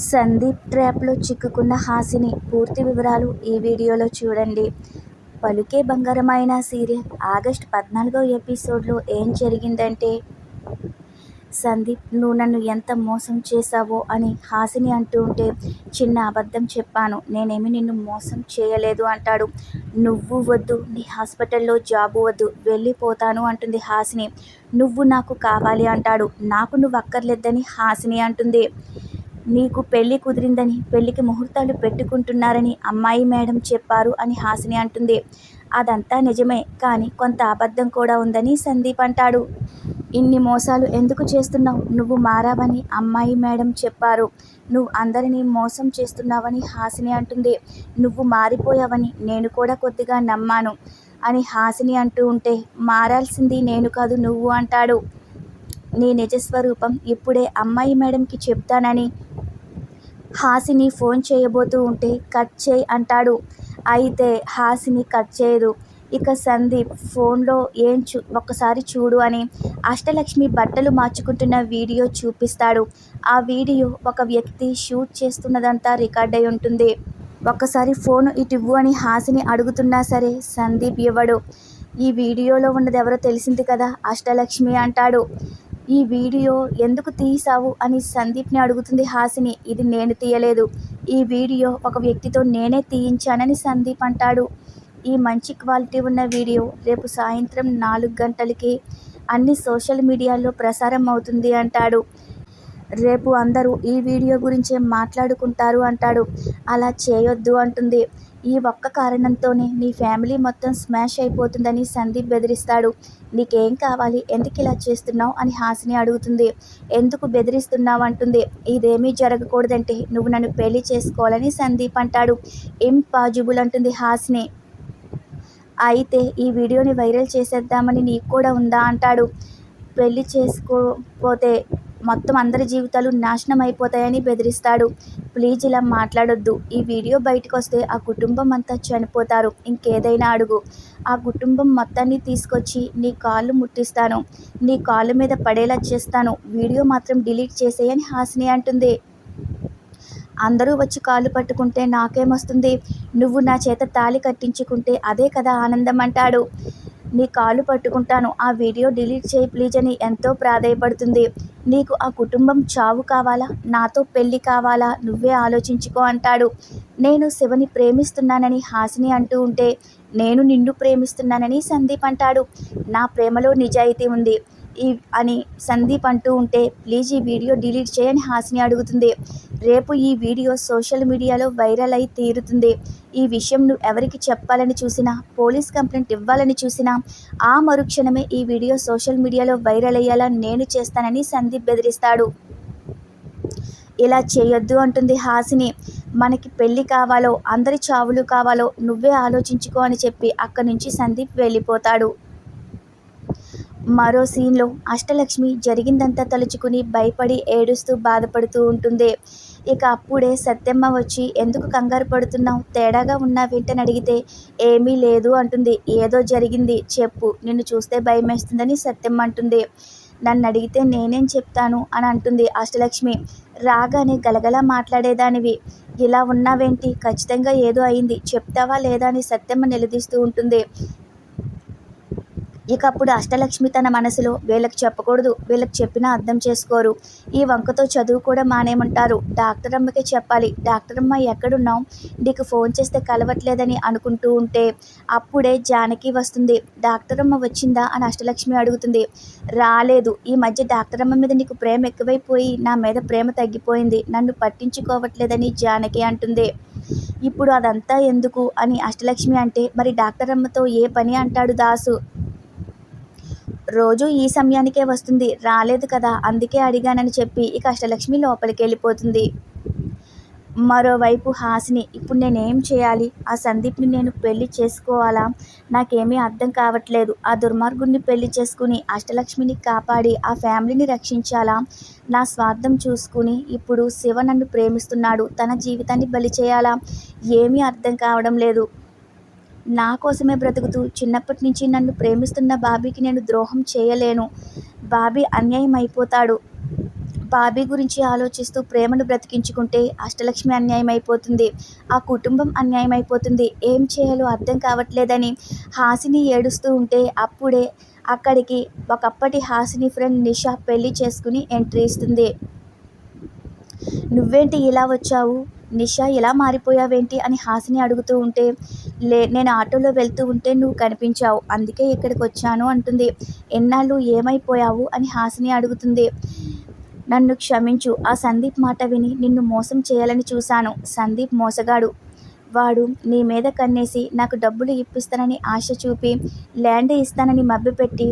సందీప్ ట్రాప్లో చిక్కుకున్న హాసిని పూర్తి వివరాలు ఈ వీడియోలో చూడండి. పలుకే బంగారమైన సీరియల్ ఆగస్టు 14వ ఎపిసోడ్లో ఏం జరిగిందంటే, సందీప్ నువ్వు నన్ను ఎంత మోసం చేశావో అని హాసిని అంటూ ఉంటే, చిన్న అబద్ధం చెప్పాను, నేనేమి నిన్ను మోసం చేయలేదు అంటాడు. నువ్వు వద్దు, నీ హాస్పిటల్లో జాబు వద్దు, వెళ్ళిపోతాను అంటుంది హాసిని. నువ్వు నాకు కావాలి అంటాడు. నాకు నువ్వు అక్కర్లేదని హాసిని అంటుంది. నీకు పెళ్లి కుదిరిందని, పెళ్లికి ముహూర్తాలు పెట్టుకుంటున్నారని అమ్మాయి మేడం చెప్పారు అని హాసిని అంటుంది. అదంతా నిజమే, కానీ కొంత అబద్ధం కూడా ఉందని సందీప్ అంటాడు. ఇన్ని మోసాలు ఎందుకు చేస్తున్నావు? నువ్వు మారావని అమ్మాయి మేడం చెప్పారు. నువ్వు అందరినీ మోసం చేస్తున్నావని హాసిని అంటుంది. నువ్వు మారిపోయావని నేను కూడా కొద్దిగా నమ్మాను అని హాసిని అంటూ ఉంటే, మారాల్సింది నేను కాదు నువ్వు అంటాడు. నీ నిజస్వరూపం ఇప్పుడే అమ్మాయి మేడంకి చెప్తానని హాసిని ఫోన్ చేయబోతూ ఉంటే, కట్ చేయి అంటాడు. అయితే హాసిని కట్ చేయదు. ఇక సందీప్ ఫోన్లో ఒక్కసారి చూడు అని అష్టలక్ష్మి బట్టలు మార్చుకుంటున్న వీడియో చూపిస్తాడు. ఆ వీడియో ఒక వ్యక్తి షూట్ చేస్తున్నదంతా రికార్డ్ అయి ఉంటుంది. ఒక్కసారి ఫోన్ ఇటివ్వు అని హాసిని అడుగుతున్నా సరే సందీప్ ఇవ్వడు. ఈ వీడియోలో ఉన్నదెవరో తెలిసింది కదా, అష్టలక్ష్మి అంటాడు. ఈ వీడియో ఎందుకు తీసావు అని సందీప్ని అడుగుతుంది హాసిని. ఇది నేను తీయలేదు, ఈ వీడియో ఒక వ్యక్తితో నేనే తీయించానని సందీప్ అంటాడు. ఈ మంచి క్వాలిటీ ఉన్న వీడియో రేపు సాయంత్రం 4 గంటలకి అన్ని సోషల్ మీడియాల్లో ప్రసారం అవుతుంది అంటాడు. రేపు అందరూ ఈ వీడియో గురించే మాట్లాడుకుంటారు అంటాడు. అలా చేయొద్దు అంటుంది. ఈ ఒక్క కారణంతోనే నీ ఫ్యామిలీ మొత్తం స్మాష్ అయిపోతుందని సందీప్ బెదిరిస్తాడు. నీకేం కావాలి, ఎందుకు ఇలా చేస్తున్నావు అని హాసిని అడుగుతుంది. ఎందుకు బెదిరిస్తున్నావు అంటుంది. ఇదేమీ జరగకూడదంటే నువ్వు నన్ను పెళ్లి చేసుకోవాలని సందీప్ అంటాడు. ఇంపాసిబుల్ అంటుంది హాసిని. అయితే ఈ వీడియోని వైరల్ చేసేద్దామని నీకు కూడా ఉందా అంటాడు. పెళ్లి చేసుకోపోతే మొత్తం అందరి జీవితాలు నాశనం అయిపోతాయని బెదిరిస్తాడు. ప్లీజ్ ఇలా మాట్లాడొద్దు, ఈ వీడియో బయటకు వస్తే ఆ కుటుంబం అంతా చనిపోతారు, ఇంకేదైనా అడుగు, ఆ కుటుంబం మొత్తాన్ని తీసుకొచ్చి నీ కాళ్ళు ముట్టిస్తాను, నీ కాళ్ళ మీద పడేలా చేస్తాను, వీడియో మాత్రం డిలీట్ చేసేయని హాసిని అంటుంది. అందరూ వచ్చి కాళ్ళు పట్టుకుంటే నాకేమొస్తుంది? నువ్వు నా చేత తాళి కట్టించుకుంటే అదే కదా ఆనందం అంటాడు. నీ కాళ్ళు పట్టుకుంటాను, ఆ వీడియో డిలీట్ చేయి ప్లీజ్ అని ఎంతో ప్రాధేయపడుతుంది. నీకు ఆ కుటుంబం చావు కావాలా, నాతో పెళ్లి కావాలా, నువ్వే ఆలోచించుకో అంటాడు. నేను శివని ప్రేమిస్తున్నానని హాసిని అంటూ ఉంటే, నేను నిన్ను ప్రేమిస్తున్నానని సందీప్ అంటాడు. నా ప్రేమలో నిజాయితీ ఉంది అని సందీప్ అంటూ ఉంటే, ప్లీజ్ ఈ వీడియో డిలీట్ చేయని హాసిని అడుగుతుంది. రేపు ఈ వీడియో సోషల్ మీడియాలో వైరల్ అయి తీరుతుంది. ఈ విషయం నువ్వు ఎవరికి చెప్పాలని చూసినా, పోలీస్ కంప్లైంట్ ఇవ్వాలని చూసినా, ఆ మరుక్షణమే ఈ వీడియో సోషల్ మీడియాలో వైరల్ అయ్యేలా నేను చేస్తానని సందీప్ బెదిరిస్తాడు. ఇలా చేయొద్దు అంటుంది హాసిని. మనకి పెళ్లి కావాలో, అందరి చావులు కావాలో నువ్వే ఆలోచించుకో అని చెప్పి అక్కడి నుంచి సందీప్ వెళ్ళిపోతాడు. మరో సీన్లో అష్టలక్ష్మి జరిగిందంతా తలుచుకుని భయపడి ఏడుస్తూ బాధపడుతూ ఉంటుంది. ఇక అప్పుడే సత్యమ్మ వచ్చి, ఎందుకు కంగారు పడుతున్నావు, తేడాగా ఉన్నావేంటని అడిగితే, ఏమీ లేదు అంటుంది. ఏదో జరిగింది చెప్పు, నిన్ను చూస్తే భయమేస్తుందని సత్యమ్మ అంటుంది. నన్ను అడిగితే నేనేం చెప్తాను అని అంటుంది అష్టలక్ష్మి. రాగానే గలగలా మాట్లాడేదానివి, ఇలా ఉన్నావేంటి, ఖచ్చితంగా ఏదో అయింది, చెప్తావా లేదా అని సత్యమ్మ నిలదీస్తూ ఉంటుంది. ఇక అప్పుడు అష్టలక్ష్మి తన మనసులో, వీళ్ళకి చెప్పకూడదు, వీళ్ళకి చెప్పినా అర్థం చేసుకోరు, ఈ వంకతో చదువు కూడా మానేమంటారు, డాక్టర్ అమ్మకే చెప్పాలి, డాక్టర్ అమ్మ ఎక్కడున్నావు, నీకు ఫోన్ చేస్తే కలవట్లేదని అనుకుంటూ ఉంటే అప్పుడే జానకి వస్తుంది. డాక్టర్ అమ్మ వచ్చిందా అని అష్టలక్ష్మి అడుగుతుంది. రాలేదు, ఈ మధ్య డాక్టర్ అమ్మ మీద నీకు ప్రేమ ఎక్కువైపోయి నా మీద ప్రేమ తగ్గిపోయింది, నన్ను పట్టించుకోవట్లేదని జానకి అంటుంది. ఇప్పుడు అదంతా ఎందుకు అని అష్టలక్ష్మి అంటే, మరి డాక్టర్ అమ్మతో ఏ పని అంటాడు దాసు. రోజు ఈ సమయానికే వస్తుంది, రాలేదు కదా అందుకే అడిగానని చెప్పి ఇక అష్టలక్ష్మి లోపలికి వెళ్ళిపోతుంది. మరోవైపు హాసిని, ఇప్పుడు నేనేం చేయాలి, ఆ సందీప్ని నేను పెళ్లి చేసుకోవాలా, నాకేమీ అర్థం కావట్లేదు, ఆ దుర్మార్గుడిని పెళ్లి చేసుకుని అష్టలక్ష్మిని కాపాడి ఆ ఫ్యామిలీని రక్షించాలా, నా స్వార్థం చూసుకుని ఇప్పుడు శివ నన్ను ప్రేమిస్తున్నాడు, తన జీవితాన్ని బలి చేయాలా, ఏమీ అర్థం కావడం లేదు, నా కోసమే బ్రతుకుతూ చిన్నప్పటి నుంచి నన్ను ప్రేమిస్తున్న బాబీకి నేను ద్రోహం చేయలేను, బాబీ అన్యాయం అయిపోతాడు, బాబీ గురించి ఆలోచిస్తూ ప్రేమను బ్రతికించుకుంటే అష్టలక్ష్మి అన్యాయం అయిపోతుంది, ఆ కుటుంబం అన్యాయం అయిపోతుంది, ఏం చేయాలో అర్థం కావట్లేదని హాసిని ఏడుస్తూ ఉంటే అప్పుడే అక్కడికి ఒకప్పటి హాసిని ఫ్రెండ్ నిషా పెళ్లి చేసుకుని ఎంట్రీ ఇస్తుంది. నువ్వేంటి ఇలా వచ్చావు, నిషా ఇలా మారిపోయావేంటి అని హాసిని అడుగుతూ ఉంటే, నేను ఆటోలో వెళ్తూ ఉంటే నువ్వు కనిపించావు, అందుకే ఇక్కడికి వచ్చాను అంటుంది. ఎన్నాళ్ళు ఏమైపోయావు అని హాసిని అడుగుతుంది. నన్ను క్షమించు, ఆ సందీప్ మాట విని నిన్ను మోసం చేయాలని చూశాను. సందీప్ మోసగాడు. వాడు నీ మీద కన్నేసి నాకు డబ్బులు ఇప్పిస్తానని ఆశ చూపి ల్యాండ్ ఇస్తానని మభ్యపెట్టి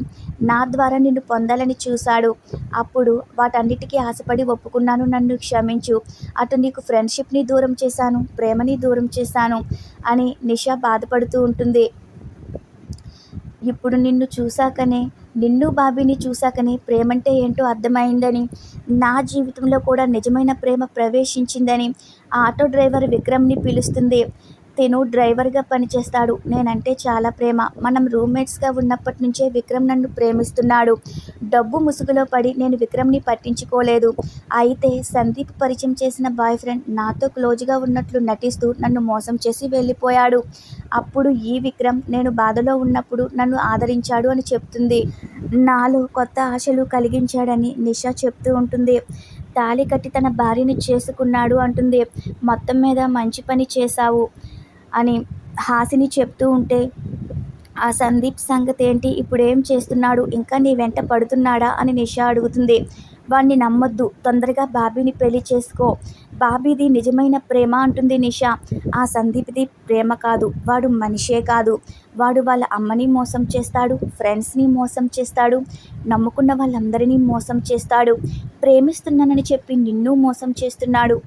నా ద్వారా నిన్ను పొందాలని చూశాడు. అప్పుడు వాటన్నిటికీ ఆశపడి ఒప్పుకున్నాను, నన్ను క్షమించు. అటు నీకు ఫ్రెండ్షిప్ని దూరం చేశాను, ప్రేమని దూరం చేశాను అని నిషా బాధపడుతూ ఉంటుంది. ఇప్పుడు నిన్ను బాబీని చూశాకనే ప్రేమంటే ఏంటో అర్థమైందని, నా జీవితంలో కూడా నిజమైన ప్రేమ ప్రవేశించిందని ఆటో డ్రైవర్ విక్రమ్ని పిలుస్తుంది. తిను డ్రైవర్గా పనిచేస్తాడు. నేనంటే చాలా ప్రేమ. మనం రూమ్మేట్స్గా ఉన్నప్పటి నుంచే విక్రమ్ నన్ను ప్రేమిస్తున్నాడు. డబ్బు ముసుగులో పడి నేను విక్రమ్ని పట్టించుకోలేదు. అయితే సందీప్ పరిచయం చేసిన బాయ్ ఫ్రెండ్ నాతో క్లోజ్గా ఉన్నట్లు నటిస్తూ నన్ను మోసం చేసి వెళ్ళిపోయాడు. అప్పుడు ఈ విక్రమ్ నేను బాధలో ఉన్నప్పుడు నన్ను ఆదరించాడు అని చెప్తుంది. నాలో కొత్త ఆశలు కలిగించాడని నిషా చెప్తూ ఉంటుంది. తాళి కట్టి తన భార్యని చేసుకున్నాడు అంటుంది. మొత్తం మీద మంచి పని చేశావు అని హాసిని చెప్తూ ఉంటే, ఆ సందీప్ సంగతి ఏంటి, ఇప్పుడేం చేస్తున్నాడు, ఇంకా నీ వెంట పడుతున్నాడా అని నిషా అడుగుతుంది. వాణ్ణి నమ్మొద్దు, తొందరగా బాబీని పెళ్లి చేసుకో, బాబీది నిజమైన ప్రేమ అంటుంది నిషా. ఆ సందీప్ది ప్రేమ కాదు, వాడు మనిషే కాదు. వాడు వాళ్ళ అమ్మని మోసం చేస్తాడు, ఫ్రెండ్స్ని మోసం చేస్తాడు, నమ్ముకున్న వాళ్ళందరినీ మోసం చేస్తాడు, ప్రేమిస్తున్నానని చెప్పి నిన్ను మోసం చేస్తున్నాడు.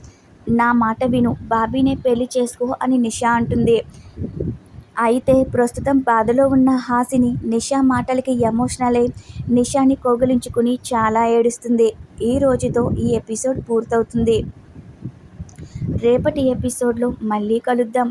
నా మాట విను, బాబీనే పెళ్లి చేసుకో అని నిషా అంటుంది. అయితే ప్రస్తుతం బాధలో ఉన్న హాసిని నిషా మాటలకి ఎమోషనల్ అయి నిషాని కౌగిలించుకుని చాలా ఏడుస్తుంది. ఈ రోజుతో ఈ ఎపిసోడ్ పూర్తవుతుంది. రేపటి ఎపిసోడ్లో మళ్ళీ కలుద్దాం.